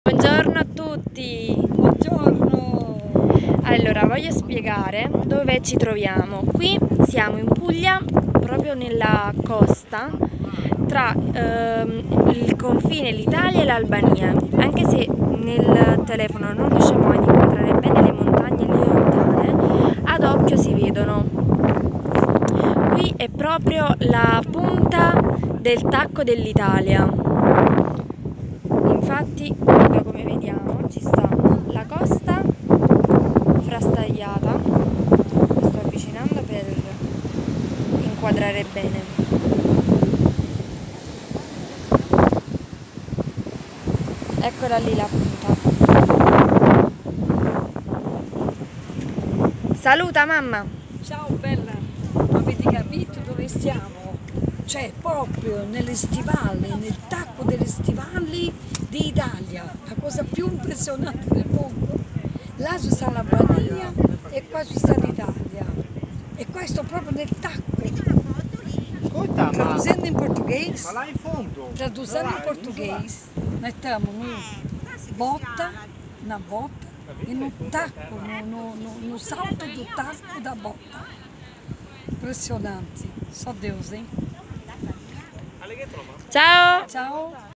Buongiorno a tutti! Buongiorno! Allora, voglio spiegare dove ci troviamo. Qui siamo in Puglia, proprio nella costa, tra il confine, l'Italia e l'Albania. Anche se nel telefono non riusciamo a inquadrare bene le montagne lì lontane, ad occhio si vedono. Qui è proprio la punta del tacco dell'Italia. Infatti, come vediamo, ci sta la costa frastagliata. Mi sto avvicinando per inquadrare bene. Eccola lì la punta. Saluta mamma! Ciao bella! Avete capito dove stiamo? Cioè proprio nelle stivali, nel tacco delle stivali d'Italia, la cosa più impressionante del mondo. Là ci sta l'Albania e qua ci sta l'Italia. E qua sto proprio nel tacco. Ascolta, Traducendo in portoghese, ma là in fondo. traducendo in portoghese, mettiamo una botta in un tacco, no salto do tacco da botta. Impressionante, só Deus, hein? Ciao! Ciao!